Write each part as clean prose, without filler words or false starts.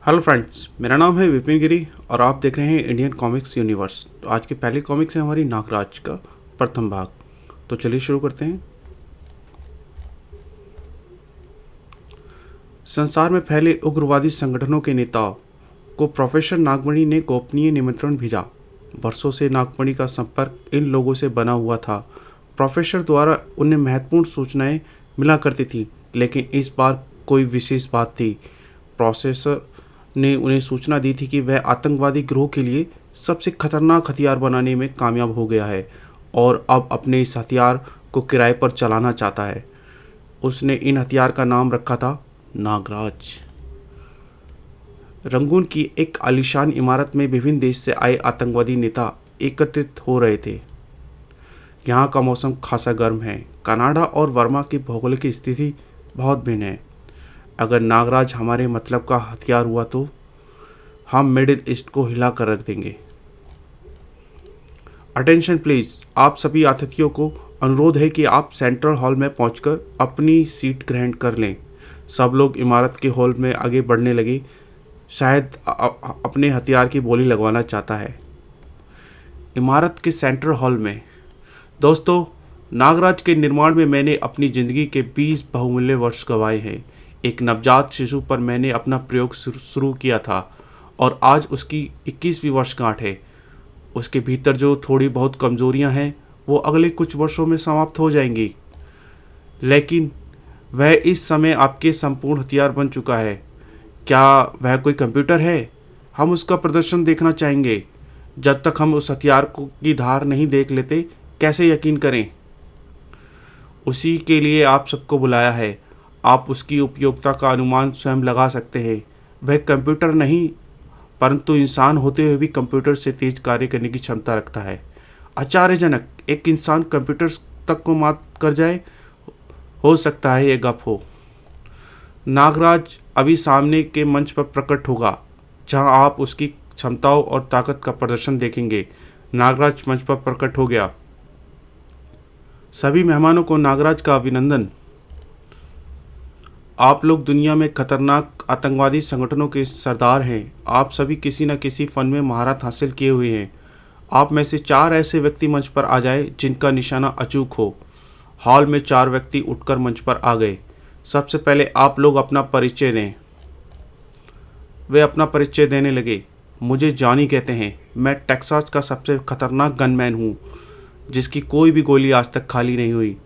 Hello friends, मेरा नाम है विपिन गिरी और आप देख रहे हैं इंडियन कॉमिक्स यूनिवर्स। तो आज की पहली कॉमिक्स है हमारी नागराज का प्रथम भाग। तो चलिए शुरू करते हैं। संसार में फैले उग्रवादी संगठनों के नेताओं को प्रोफेसर नागमणि ने गोपनीय निमंत्रण भेजा। वर्षों से नागमणि का संपर्क इन लोगों से बना हुआ था। प्रोफेसर द्वारा उन्हें महत्वपूर्ण सूचनाएं मिला करती थी, लेकिन इस बार कोई विशेष बात थी। प्रोफेसर ने उन्हें सूचना दी थी कि वह आतंकवादी गिरोह के लिए सबसे खतरनाक हथियार बनाने में कामयाब हो गया है और अब अपने इस हथियार को किराए पर चलाना चाहता है। उसने इन हथियार का नाम रखा था नागराज। रंगून की एक आलीशान इमारत में विभिन्न देश से आए आतंकवादी नेता एकत्रित हो रहे थे। यहाँ का मौसम खासा गर्म है। कनाडा और वर्मा की भौगोलिक स्थिति बहुत भिन्न है। अगर नागराज हमारे मतलब का हथियार हुआ तो हम मिडिल ईस्ट को हिला कर रख देंगे। अटेंशन प्लीज़, आप सभी अतिथियों को अनुरोध है कि आप सेंट्रल हॉल में पहुंचकर अपनी सीट ग्रहण कर लें। सब लोग इमारत के हॉल में आगे बढ़ने लगे। शायद अपने हथियार की बोली लगवाना चाहता है। इमारत के सेंट्रल हॉल में दोस्तों, नागराज के निर्माण में मैंने अपनी ज़िंदगी के 20 बहुमूल्य वर्ष गंवाए हैं। एक नवजात शिशु पर मैंने अपना प्रयोग शुरू किया था और आज उसकी 21वीं वर्षगांठ है। उसके भीतर जो थोड़ी बहुत कमजोरियां हैं वो अगले कुछ वर्षों में समाप्त हो जाएंगी, लेकिन वह इस समय आपके संपूर्ण हथियार बन चुका है। क्या वह कोई कंप्यूटर है? हम उसका प्रदर्शन देखना चाहेंगे। जब तक हम उस हथियार को की धार नहीं देख लेते कैसे यकीन करें? उसी के लिए आप सबको बुलाया है। आप उसकी उपयोगिता का अनुमान स्वयं लगा सकते हैं। वह कंप्यूटर नहीं, परंतु इंसान होते हुए भी कंप्यूटर से तेज कार्य करने की क्षमता रखता है। आश्चर्यजनक, एक इंसान कंप्यूटर तक को मात कर जाए। हो सकता है ये गप हो। नागराज अभी सामने के मंच पर प्रकट होगा, जहां आप उसकी क्षमताओं और ताकत का प्रदर्शन देखेंगे। नागराज मंच पर प्रकट हो गया। सभी मेहमानों को नागराज का अभिनंदन। आप लोग दुनिया में खतरनाक आतंकवादी संगठनों के सरदार हैं। आप सभी किसी न किसी फन में महारत हासिल किए हुए हैं। आप में से 4 ऐसे व्यक्ति मंच पर आ जाए जिनका निशाना अचूक हो। हॉल में 4 व्यक्ति उठकर मंच पर आ गए। सबसे पहले आप लोग अपना परिचय दें। वे अपना परिचय देने लगे। मुझे जॉनी कहते हैं। मैं टेक्सास का सबसे खतरनाक गनमैन हूँ, जिसकी कोई भी गोली आज तक खाली नहीं हुई।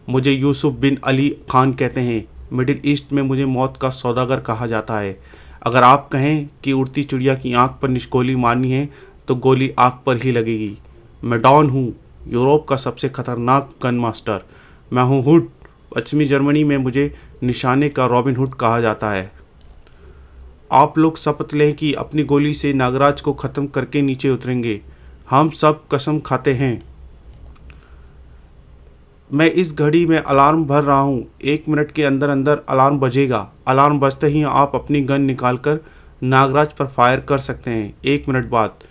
मुझे यूसुफ बिन अली खान कहते हैं। मिडिल ईस्ट में मुझे मौत का सौदागर कहा जाता है। अगर आप कहें कि उड़ती चिड़िया की आंख पर निष्गोली मारनी है तो गोली आंख पर ही लगेगी। मैं डॉन हूँ, यूरोप का सबसे खतरनाक गन मास्टर। मैं हूँ हुड। पश्चिमी जर्मनी में मुझे निशाने का रॉबिन हुड कहा जाता है। आप लोग शपथ लें कि अपनी गोली से नागराज को ख़त्म करके नीचे उतरेंगे। हम सब कसम खाते हैं। मैं इस घड़ी में अलार्म भर रहा हूँ। 1 मिनट के अंदर अंदर अलार्म बजेगा। अलार्म बजते ही आप अपनी गन निकालकर नागराज पर फायर कर सकते हैं। 1 मिनट बाद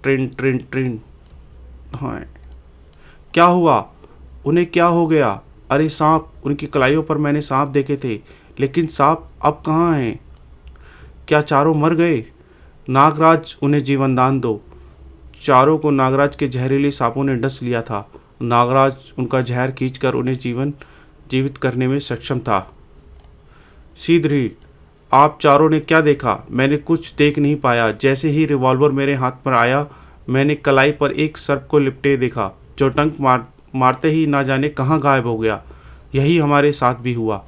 ट्रिन ट्रिन ट्रिन। हाँ, क्या हुआ? उन्हें क्या हो गया? अरे सांप! उनकी कलाइयों पर मैंने सांप देखे थे, लेकिन सांप अब कहाँ हैं? क्या चारों मर गए? नागराज, उन्हें जीवन दान दो। चारों को नागराज के जहरीले सांपों ने डस लिया था। नागराज उनका जहर खींचकर उन्हें जीवित करने में सक्षम था। शीघ्र ही आप चारों ने क्या देखा? मैंने कुछ देख नहीं पाया। जैसे ही रिवॉल्वर मेरे हाथ पर आया, मैंने कलाई पर एक सर्प को लिपटे देखा, जो टंक मारते ही ना जाने कहाँ गायब हो गया। यही हमारे साथ भी हुआ।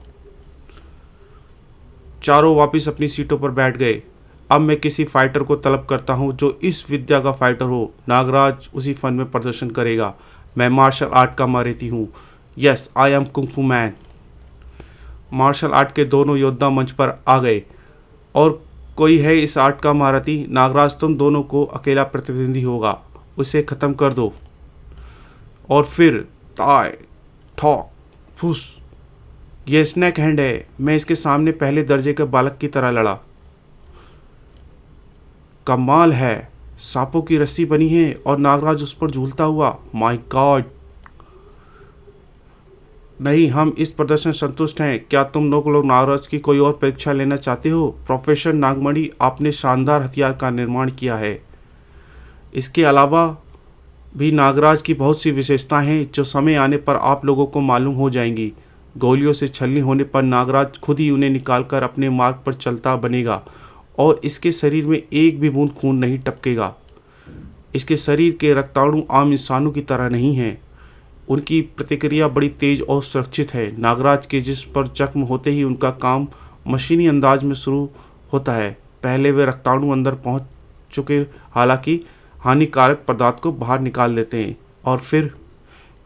चारों वापस अपनी सीटों पर बैठ गए। अब मैं किसी फाइटर को तलब करता हूँ जो इस विद्या का फाइटर हो। नागराज उसी फन में प्रदर्शन करेगा। मैं मार्शल आर्ट का महारथी हूँ। यस, आई एम कुंग फू मैन। मार्शल आर्ट के दोनों योद्धा मंच पर आ गए। और कोई है इस आर्ट का महारथी? नागराज, तुम दोनों को अकेला प्रतिद्वंदी होगा। उसे ख़त्म कर दो। और फिर ताय ठॉक फुस। ये स्नैक हैंड है। मैं इसके सामने पहले दर्जे के बालक की तरह लड़ा। कमाल है, सांपों की रस्सी बनी है और नागराज उस पर झूलता हुआ। My God! नहीं, हम इस प्रदर्शन संतुष्ट हैं। क्या तुम लोग नागराज की कोई और परीक्षा लेना चाहते हो? प्रोफेसर नागमणि, आपने शानदार हथियार का निर्माण किया है। इसके अलावा भी नागराज की बहुत सी विशेषताएं हैं जो समय आने पर आप लोगों को मालूम हो जाएंगी। गोलियों से छलनी होने पर नागराज खुद ही उन्हें निकालकर अपने मार्ग पर चलता बनेगा और इसके शरीर में एक भी बूंद खून नहीं टपकेगा। इसके शरीर के रक्ताणु आम इंसानों की तरह नहीं हैं। उनकी प्रतिक्रिया बड़ी तेज और सुरक्षित है। नागराज के जिस्म पर जख्म होते ही उनका काम मशीनी अंदाज में शुरू होता है। पहले वे रक्ताणु अंदर पहुंच चुके हालांकि हानिकारक पदार्थ को बाहर निकाल देते हैं और फिर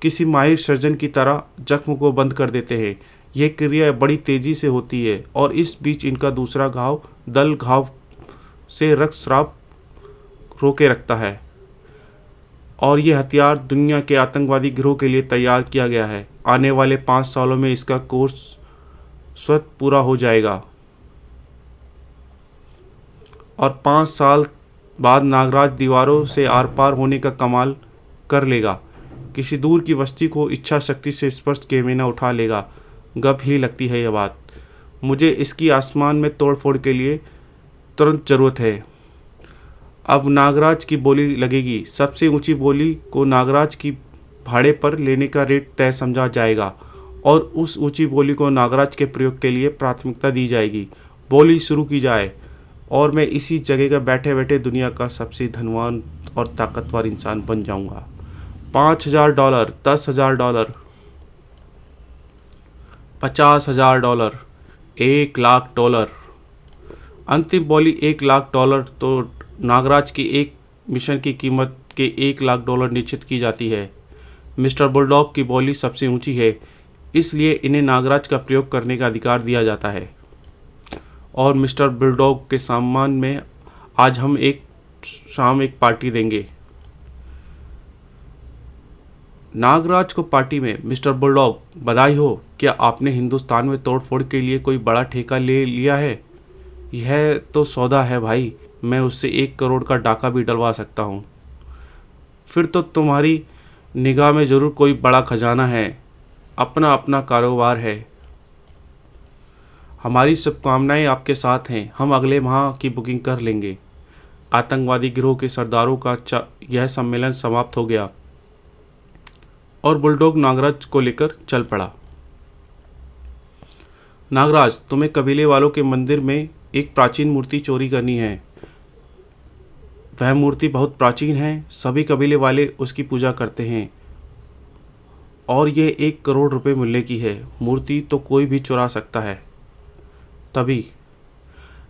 किसी माहिर सर्जन की तरह जख्म को बंद कर देते हैं। यह क्रिया बड़ी तेजी से होती है और इस बीच इनका दूसरा घाव से रक्तस्राव रोके रखता है। और ये हथियार दुनिया के आतंकवादी गिरोह के लिए तैयार किया गया है। आने वाले 5 सालों में इसका कोर्स स्वतः पूरा हो जाएगा और 5 साल बाद नागराज दीवारों से आर पार होने का कमाल कर लेगा। किसी दूर की वस्तु को इच्छा शक्ति से स्पर्श किए बिना उठा लेगा। गप ही लगती है यह बात। मुझे इसकी आसमान में तोड़ फोड़ के लिए तुरंत ज़रूरत है। अब नागराज की बोली लगेगी। सबसे ऊंची बोली को नागराज की भाड़े पर लेने का रेट तय समझा जाएगा और उस ऊंची बोली को नागराज के प्रयोग के लिए प्राथमिकता दी जाएगी। बोली शुरू की जाए और मैं इसी जगह का बैठे बैठे दुनिया का सबसे धनवान और ताकतवर इंसान बन जाऊंगा। $5,000, $10,000, $50,000, $1,00,000। अंतिम बोली $1,00,000 तो नागराज की एक मिशन की कीमत के $1,00,000 निश्चित की जाती है। मिस्टर बुलडॉग की बोली सबसे ऊंची है, इसलिए इन्हें नागराज का प्रयोग करने का अधिकार दिया जाता है। और मिस्टर बुलडॉग के सम्मान में आज हम शाम एक पार्टी देंगे। नागराज को पार्टी में, मिस्टर बुलडॉग बधाई हो। क्या आपने हिंदुस्तान में तोड़फोड़ के लिए कोई बड़ा ठेका ले लिया है? यह तो सौदा है भाई, मैं उससे 1 करोड़ का डाका भी डलवा सकता हूँ। फिर तो तुम्हारी निगाह में ज़रूर कोई बड़ा खजाना है। अपना अपना कारोबार है। हमारी शुभकामनाएं आपके साथ हैं। हम अगले माह की बुकिंग कर लेंगे। आतंकवादी गिरोह के सरदारों का यह सम्मेलन समाप्त हो गया और बुलडॉग नागराज को लेकर चल पड़ा। नागराज, तुम्हें कबीले वालों के मंदिर में एक प्राचीन मूर्ति चोरी करनी है। वह मूर्ति बहुत प्राचीन है। सभी कबीले वाले उसकी पूजा करते हैं और ये 1 करोड़ रुपए मिलने की है। मूर्ति तो कोई भी चुरा सकता है। तभी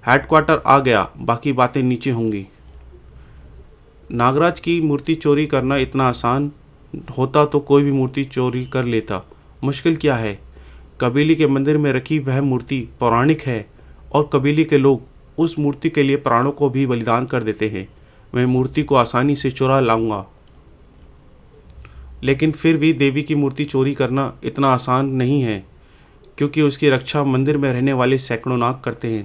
हेडक्वार्टर आ गया। बाकी बातें नीचे होंगी। नागराज की मूर्ति चोरी करना इतना आसान होता तो कोई भी मूर्ति चोरी कर लेता। मुश्किल क्या है? कबीले के मंदिर में रखी वह मूर्ति पौराणिक है और कबीले के लोग उस मूर्ति के लिए प्राणों को भी बलिदान कर देते हैं। मैं मूर्ति को आसानी से चुरा लाऊंगा, लेकिन फिर भी देवी की मूर्ति चोरी करना इतना आसान नहीं है, क्योंकि उसकी रक्षा मंदिर में रहने वाले सैकड़ों नाग करते हैं।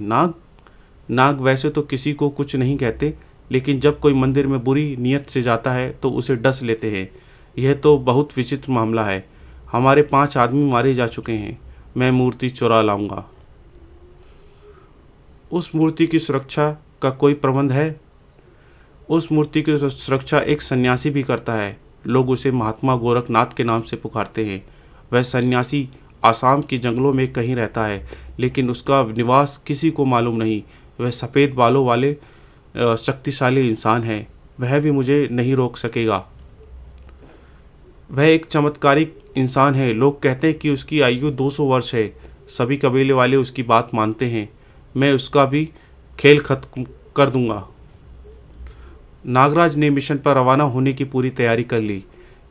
नाग वैसे तो किसी को कुछ नहीं कहते, लेकिन जब कोई मंदिर में बुरी नीयत से जाता है तो उसे डस लेते हैं। यह तो बहुत विचित्र मामला है। हमारे 5 आदमी मारे जा चुके हैं। मैं मूर्ति चुरा लाऊंगा। उस मूर्ति की सुरक्षा का कोई प्रबंध है? उस मूर्ति की सुरक्षा एक सन्यासी भी करता है। लोग उसे महात्मा गोरखनाथ के नाम से पुकारते हैं। वह सन्यासी आसाम के जंगलों में कहीं रहता है, लेकिन उसका निवास किसी को मालूम नहीं। वह सफ़ेद बालों वाले शक्तिशाली इंसान है। वह भी मुझे नहीं रोक सकेगा। वह एक चमत्कारिक इंसान है। लोग कहते हैं कि उसकी आयु 200 वर्ष है। सभी कबीले वाले उसकी बात मानते हैं। मैं उसका भी खेल खत्म कर दूंगा। नागराज ने मिशन पर रवाना होने की पूरी तैयारी कर ली।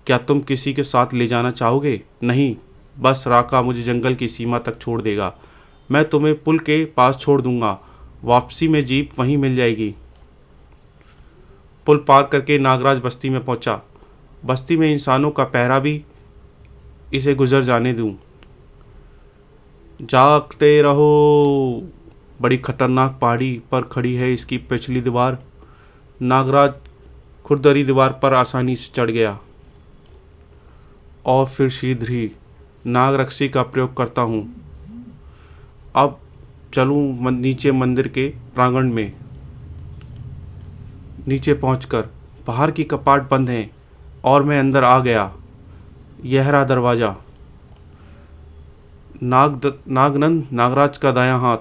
क्या तुम किसी के साथ ले जाना चाहोगे? नहीं, बस राका मुझे जंगल की सीमा तक छोड़ देगा। मैं तुम्हें पुल के पास छोड़ दूंगा। वापसी में जीप वहीं मिल जाएगी। पुल पार करके नागराज बस्ती में पहुंचा। बस्ती में इंसानों का पहरा भी इसे गुजर जाने दूं। जागते रहो। बड़ी खतरनाक पहाड़ी पर खड़ी है इसकी पिछली दीवार। नागराज खुरदरी दीवार पर आसानी से चढ़ गया और फिर शीघ्र ही नाग रस्सी का प्रयोग करता हूँ। अब चलूँ नीचे मंदिर के प्रांगण में। नीचे पहुंचकर बाहर की कपाट बंद हैं और मैं अंदर आ गया। यह रहा दरवाज़ा। नागनंद, नागराज का दायां हाथ।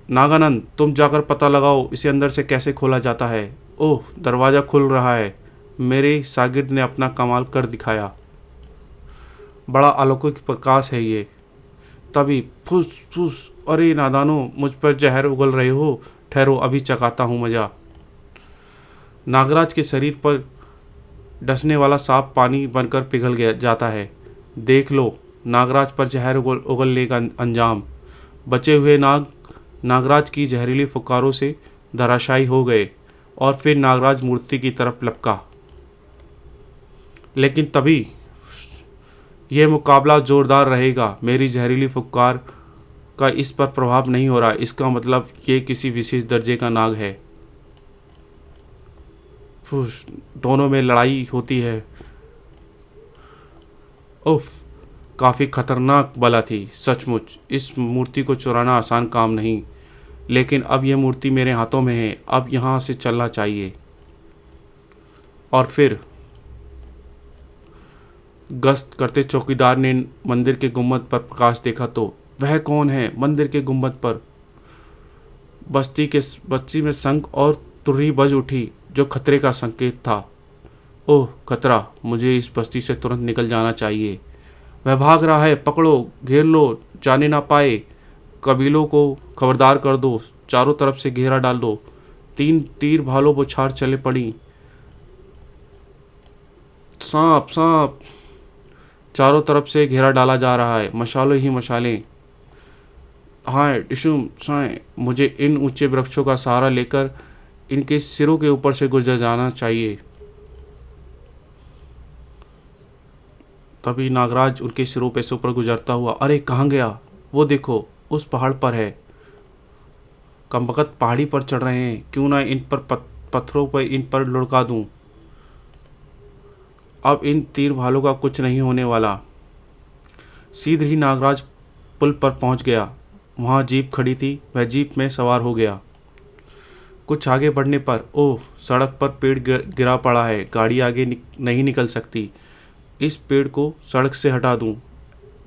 नागानंद, तुम जाकर पता लगाओ इसे अंदर से कैसे खोला जाता है। ओह, दरवाज़ा खुल रहा है। मेरे शागिर्द ने अपना कमाल कर दिखाया। बड़ा अलौकिक प्रकाश है ये। तभी फुस फुस, अरे नादानो, मुझ पर जहर उगल रहे हो। ठहरो, अभी चखाता हूँ मजा। नागराज के शरीर पर डसने वाला सांप पानी बनकर पिघल गया जाता है। देख लो नागराज पर जहर उगलने का अंजाम। बचे हुए नागराज की जहरीली फुकारों से धराशायी हो गए और फिर नागराज मूर्ति की तरफ लपका। लेकिन तभी यह मुकाबला जोरदार रहेगा। मेरी जहरीली फुकार का इस पर प्रभाव नहीं हो रहा। इसका मतलब ये किसी विशेष दर्जे का नाग है। फुस, दोनों में लड़ाई होती है। उफ, काफ़ी खतरनाक बला थी सचमुच। इस मूर्ति को चुराना आसान काम नहीं, लेकिन अब यह मूर्ति मेरे हाथों में है। अब यहाँ से चलना चाहिए। और फिर गश्त करते चौकीदार ने मंदिर के गुम्बद पर प्रकाश देखा तो वह कौन है मंदिर के गुम्बद पर? बस्ती में शंख और तुरही बज उठी, जो खतरे का संकेत था। ओह खतरा, मुझे इस बस्ती से तुरंत निकल जाना चाहिए। वह भाग रहा है, पकड़ो, घेर लो, जाने ना पाए। कबीलों को खबरदार कर दो, चारों तरफ से घेरा डाल दो। 3 तीर भालों बौछार चले पड़ी। सांप सांप, चारों तरफ से घेरा डाला जा रहा है। मशालों ही मशालें। हाय डिशुम साए, मुझे इन ऊंचे वृक्षों का सहारा लेकर इनके सिरों के ऊपर से गुजर जाना चाहिए। तभी नागराज उनके सिरों पे से ऊपर गुजरता हुआ, अरे कहाँ गया? वो देखो, उस पहाड़ पर है। कमबख्त पहाड़ी पर चढ़ रहे हैं। क्यों ना इन पर पत्थरों पर इन पर लुढ़का दूं। अब इन तीर भालों का कुछ नहीं होने वाला। सीधे ही नागराज पुल पर पहुंच गया। वहां जीप खड़ी थी। वह जीप में सवार हो गया। कुछ आगे बढ़ने पर ओह, सड़क पर पेड़ गिरा पड़ा है। गाड़ी आगे नहीं निकल सकती। इस पेड़ को सड़क से हटा दूं।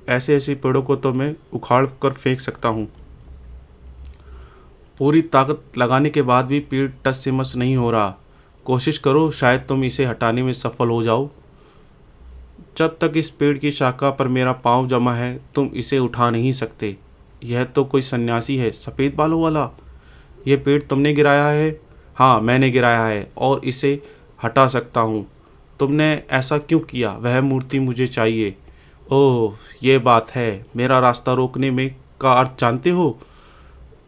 ऐसे ऐसे पेड़ों को तो मैं उखाड़ कर फेंक सकता हूँ। पूरी ताकत लगाने के बाद भी पेड़ टस से मस नहीं हो रहा। कोशिश करो, शायद तुम इसे हटाने में सफल हो जाओ। जब तक इस पेड़ की शाखा पर मेरा पाँव जमा है, तुम इसे उठा नहीं सकते। यह तो कोई सन्यासी है, सफ़ेद बालों वाला। यह पेड़ तुमने गिराया है? हाँ, मैंने गिराया है और इसे हटा सकता हूँ। तुमने ऐसा क्यों किया? वह मूर्ति मुझे चाहिए। ओह, ये बात है। मेरा रास्ता रोकने में का अर्थ जानते हो?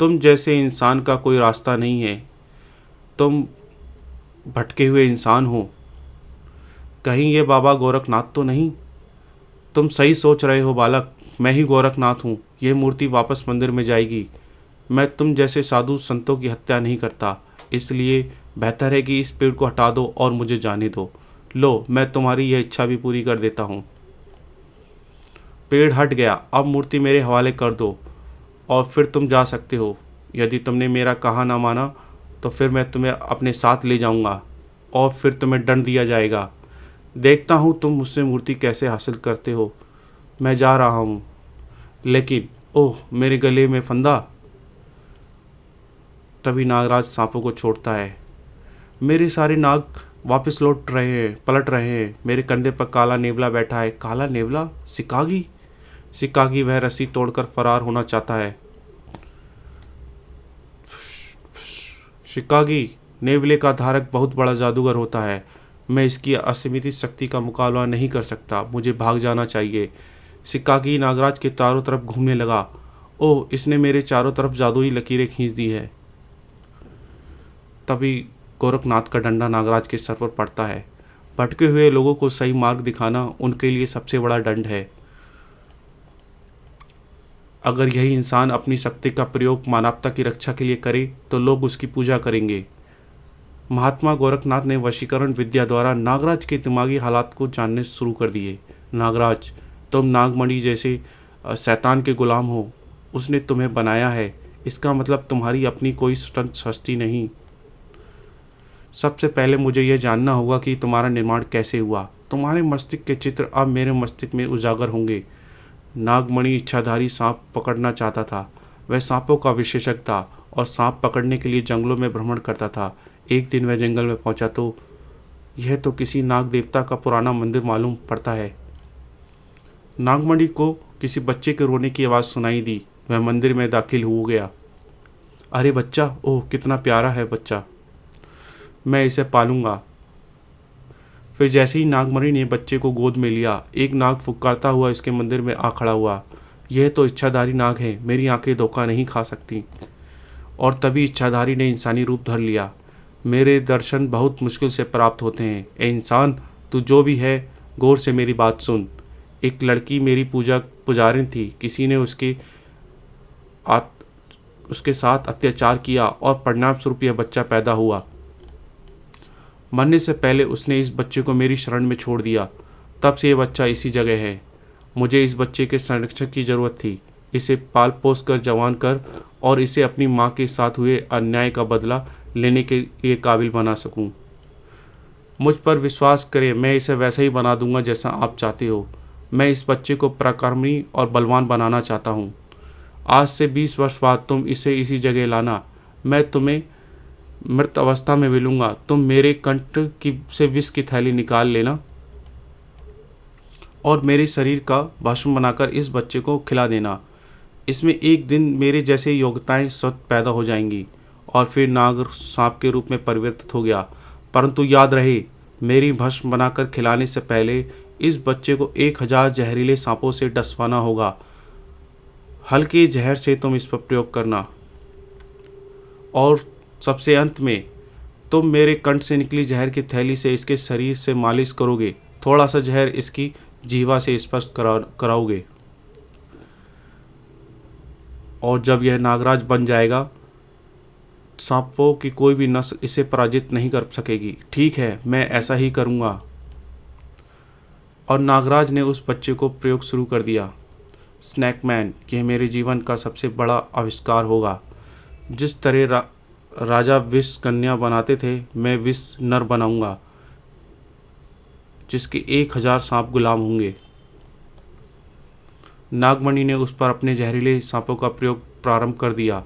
तुम जैसे इंसान का कोई रास्ता नहीं है। तुम भटके हुए इंसान हो। कहीं ये बाबा गोरखनाथ तो नहीं? तुम सही सोच रहे हो बालक, मैं ही गोरखनाथ हूँ। ये मूर्ति वापस मंदिर में जाएगी। मैं तुम जैसे साधु संतों की हत्या नहीं करता, इसलिए बेहतर है कि इस पेड़ को हटा दो और मुझे जाने दो। लो, मैं तुम्हारी यह इच्छा भी पूरी कर देता हूँ। पेड़ हट गया। अब मूर्ति मेरे हवाले कर दो और फिर तुम जा सकते हो। यदि तुमने मेरा कहा ना माना तो फिर मैं तुम्हें अपने साथ ले जाऊंगा और फिर तुम्हें दंड दिया जाएगा। देखता हूँ तुम मुझसे मूर्ति कैसे हासिल करते हो। मैं जा रहा हूँ। लेकिन ओह, मेरे गले में फंदा। तभी नागराज सांपों को छोड़ता है। मेरे सारे नाग वापस पलट रहे हैं। मेरे कंधे पर काला नेवला बैठा है। काला नेवला? सिकागी वह रस्सी तोड़कर फरार होना चाहता है। शिकागी नेवले का धारक बहुत बड़ा जादूगर होता है। मैं इसकी असीमित शक्ति का मुकाबला नहीं कर सकता। मुझे भाग जाना चाहिए। शिकागी नागराज के चारों तरफ घूमने लगा। ओह, इसने मेरे चारों तरफ जादुई लकीरें खींच दी है। तभी गोरखनाथ का डंडा नागराज के सर पर पड़ता है। भटके हुए लोगों को सही मार्ग दिखाना उनके लिए सबसे बड़ा दंड है। अगर यही इंसान अपनी शक्ति का प्रयोग मानवता की रक्षा के लिए करे तो लोग उसकी पूजा करेंगे। महात्मा गोरखनाथ ने वशीकरण विद्या द्वारा नागराज के दिमागी हालात को जानने शुरू कर दिए। नागराज, तुम नागमणि जैसे शैतान के गुलाम हो। उसने तुम्हें बनाया है, इसका मतलब तुम्हारी अपनी कोई स्वतंत्र हस्ती नहीं। सबसे पहले मुझे यह जानना होगा कि तुम्हारा निर्माण कैसे हुआ। तुम्हारे मस्तिष्क के चित्र अब मेरे मस्तिष्क में उजागर होंगे। नागमणि इच्छाधारी सांप पकड़ना चाहता था। वह सांपों का विशेषज्ञ था और सांप पकड़ने के लिए जंगलों में भ्रमण करता था। एक दिन वह जंगल में पहुंचा तो यह तो किसी नाग देवता का पुराना मंदिर मालूम पड़ता है। नागमणि को किसी बच्चे के रोने की आवाज़ सुनाई दी। वह मंदिर में दाखिल हो गया। अरे बच्चा, ओह कितना प्यारा है बच्चा, मैं इसे पालूंगा। फिर जैसे ही नागमणि ने बच्चे को गोद में लिया, एक नाग फुफकारता हुआ इसके मंदिर में आ खड़ा हुआ। यह तो इच्छाधारी नाग है, मेरी आंखें धोखा नहीं खा सकती। और तभी इच्छाधारी ने इंसानी रूप धर लिया। मेरे दर्शन बहुत मुश्किल से प्राप्त होते हैं। ए इंसान, तू जो भी है, गौर से मेरी बात सुन। एक लड़की मेरी पुजारिन थी। किसी ने उसके साथ अत्याचार किया और परिणाम स्वरूप यह बच्चा पैदा हुआ। मरने से पहले उसने इस बच्चे को मेरी शरण में छोड़ दिया। तब से यह बच्चा इसी जगह है। मुझे इस बच्चे के संरक्षक की ज़रूरत थी। इसे पाल पोस कर जवान कर और इसे अपनी माँ के साथ हुए अन्याय का बदला लेने के लिए काबिल बना सकूं। मुझ पर विश्वास करें, मैं इसे वैसा ही बना दूंगा जैसा आप चाहते हो। मैं इस बच्चे को पराक्रमी और बलवान बनाना चाहता हूँ। आज से 20 वर्ष बाद तुम इसे इसी जगह लाना। मैं तुम्हें मृत अवस्था में मिलूंगा। तुम मेरे कंठ की से विष की थैली निकाल लेना और मेरे शरीर का भस्म बनाकर इस बच्चे को खिला देना। इसमें एक दिन मेरे जैसे योग्यताएं स्वतः पैदा हो जाएंगी। और फिर नाग सांप के रूप में परिवर्तित हो गया। परंतु याद रहे, मेरी भस्म बनाकर खिलाने से पहले इस बच्चे को 1000 जहरीले सांपों से डसवाना होगा। हल्के जहर से तुम इस पर प्रयोग करना। और सबसे अंत में तुम मेरे कंठ से निकली जहर की थैली से इसके शरीर से मालिश करोगे। थोड़ा सा जहर इसकी जीवा से स्पर्श कराओगे। और जब यह नागराज बन जाएगा, सांपों की कोई भी नस्ल इसे पराजित नहीं कर सकेगी। ठीक है, मैं ऐसा ही करूँगा। और नागराज ने उस बच्चे को प्रयोग शुरू कर दिया। स्नैकमैन, यह मेरे जीवन का सबसे बड़ा आविष्कार होगा। जिस तरह राजा विष कन्या बनाते थे, मैं विष नर बनाऊंगा जिसके 1000 सांप गुलाम होंगे। नागमणि ने उस पर अपने जहरीले सांपों का प्रयोग प्रारंभ कर दिया।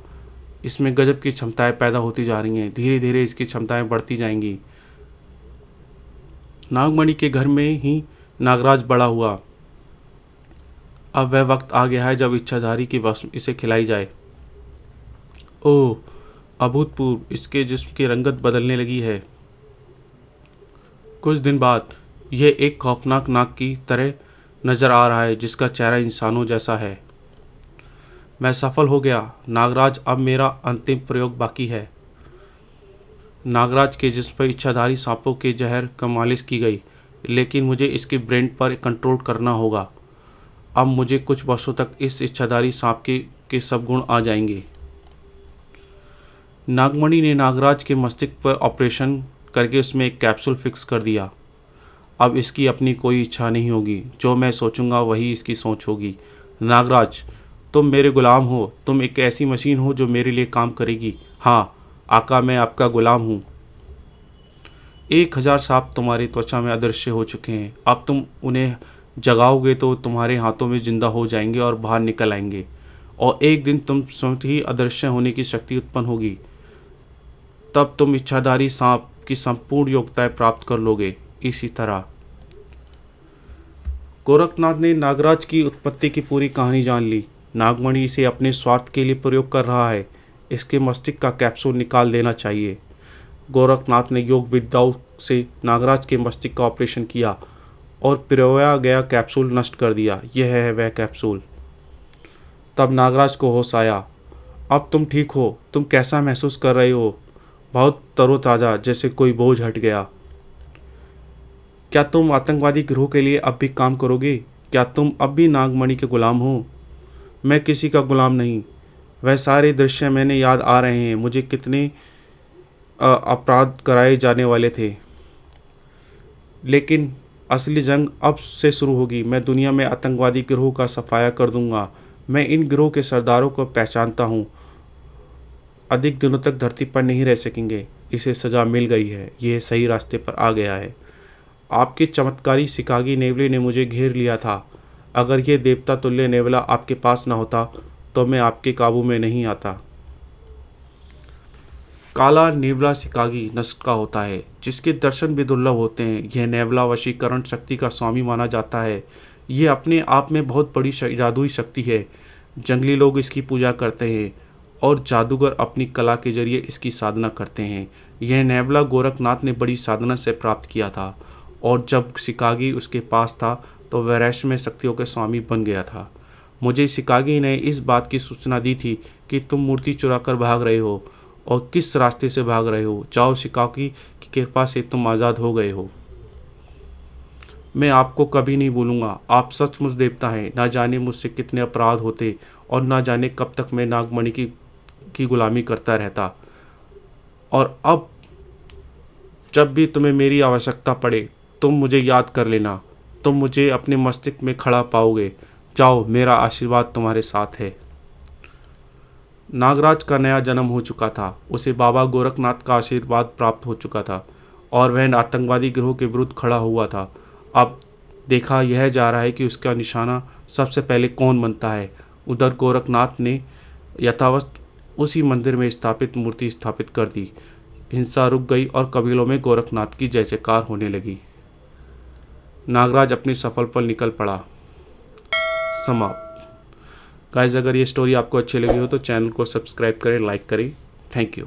इसमें गजब की क्षमताएं पैदा होती जा रही हैं। धीरे धीरे इसकी क्षमताएं बढ़ती जाएंगी। नागमणि के घर में ही नागराज बड़ा हुआ। अब वह वक्त आ गया है जब इच्छाधारी की भस्म इसे खिलाई जाए। ओह अभूतपूर्व, इसके जिस्म की रंगत बदलने लगी है। कुछ दिन बाद यह एक खौफनाक नाग की तरह नजर आ रहा है जिसका चेहरा इंसानों जैसा है। मैं सफल हो गया नागराज। अब मेरा अंतिम प्रयोग बाकी है। नागराज के जिस्म पर इच्छाधारी सांपों के जहर का मालिश की गई, लेकिन मुझे इसके ब्रेन पर कंट्रोल करना होगा। अब मुझे कुछ वर्षों तक इस इच्छाधारी सांप के सब गुण आ जाएंगे। नागमणि ने नागराज के मस्तिष्क पर ऑपरेशन करके उसमें एक कैप्सूल फिक्स कर दिया। अब इसकी अपनी कोई इच्छा नहीं होगी। जो मैं सोचूंगा वही इसकी सोच होगी। नागराज, तुम मेरे गुलाम हो। तुम एक ऐसी मशीन हो जो मेरे लिए काम करेगी। हाँ आका, मैं आपका गुलाम हूँ। 1000 सांप तुम्हारी त्वचा में अदृश्य हो चुके हैं। अब तुम उन्हें जगाओगे तो तुम्हारे हाथों में जिंदा हो जाएंगे और बाहर निकल आएंगे। और एक दिन तुम स्वयं ही अदृश्य होने की शक्ति उत्पन्न होगी। तब तुम इच्छाधारी सांप की संपूर्ण योग्यताएं प्राप्त कर लोगे। इसी तरह गोरखनाथ ने नागराज की उत्पत्ति की पूरी कहानी जान ली। नागमणि इसे अपने स्वार्थ के लिए प्रयोग कर रहा है। इसके मस्तिष्क का कैप्सूल निकाल देना चाहिए। गोरखनाथ ने योग विद्याओं से नागराज के मस्तिष्क का ऑपरेशन किया और पिरोया गया कैप्सूल नष्ट कर दिया। यह है वह कैप्सूल। तब नागराज को होश आया। अब तुम ठीक हो। तुम कैसा महसूस कर रहे हो? बहुत तरोताज़ा, जैसे कोई बोझ हट गया। क्या तुम आतंकवादी गिरोह के लिए अब भी काम करोगे? क्या तुम अब भी नागमणि के गुलाम हो? मैं किसी का गुलाम नहीं। वह सारे दृश्य मैंने याद आ रहे हैं। मुझे कितने अपराध कराए जाने वाले थे, लेकिन असली जंग अब से शुरू होगी। मैं दुनिया में आतंकवादी गिरोह का सफाया कर दूंगा। मैं इन गिरोह के सरदारों को पहचानता हूँ। अधिक दिनों तक धरती पर नहीं रह सकेंगे। इसे सज़ा मिल गई है। यह सही रास्ते पर आ गया है। आपके चमत्कारी शिकागी नेवले ने मुझे घेर लिया था। अगर यह देवता तुल्य नेवला आपके पास न होता तो मैं आपके काबू में नहीं आता। काला नेवला शिकागी नस्ल का होता है, जिसके दर्शन भी दुर्लभ होते हैं। यह नेवला वशीकरण शक्ति का स्वामी माना जाता है। यह अपने आप में बहुत बड़ी जादुई शक्ति है। जंगली लोग इसकी पूजा करते हैं और जादूगर अपनी कला के जरिए इसकी साधना करते हैं। यह नेवला गोरखनाथ ने बड़ी साधना से प्राप्त किया था, और जब शिकागी उसके पास था तो वह रहस्यमय शक्तियों के स्वामी बन गया था। मुझे शिकागी ने इस बात की सूचना दी थी कि तुम मूर्ति चुरा कर भाग रहे हो, और किस रास्ते से भाग रहे हो। जाओ, शिकागी की कृपा से तुम आज़ाद हो गए हो। मैं आपको कभी नहीं भूलूंगा। आप सचमुच देवता हैं। ना जाने मुझसे कितने अपराध होते, और ना जाने कब तक मैं नागमणि की गुलामी करता रहता। और अब जब भी तुम्हें मेरी आवश्यकता पड़े, तुम मुझे याद कर लेना। तुम मुझे अपने मस्तिष्क में खड़ा पाओगे। जाओ, मेरा आशीर्वाद तुम्हारे साथ है। नागराज का नया जन्म हो चुका था। उसे बाबा गोरखनाथ का आशीर्वाद प्राप्त हो चुका था, और वह आतंकवादी गिरोह के विरुद्ध खड़ा हुआ था। अब देखा यह जा रहा है कि उसका निशाना सबसे पहले कौन बनता है। उधर गोरखनाथ ने यथावत उसी मंदिर में स्थापित मूर्ति स्थापित कर दी। हिंसा रुक गई और कबीलों में गोरखनाथ की जय जयकार होने लगी। नागराज अपनी सफल फल निकल पड़ा। समाप्त। गाइस, अगर ये स्टोरी आपको अच्छी लगी हो तो चैनल को सब्सक्राइब करें, लाइक करें। Thank you.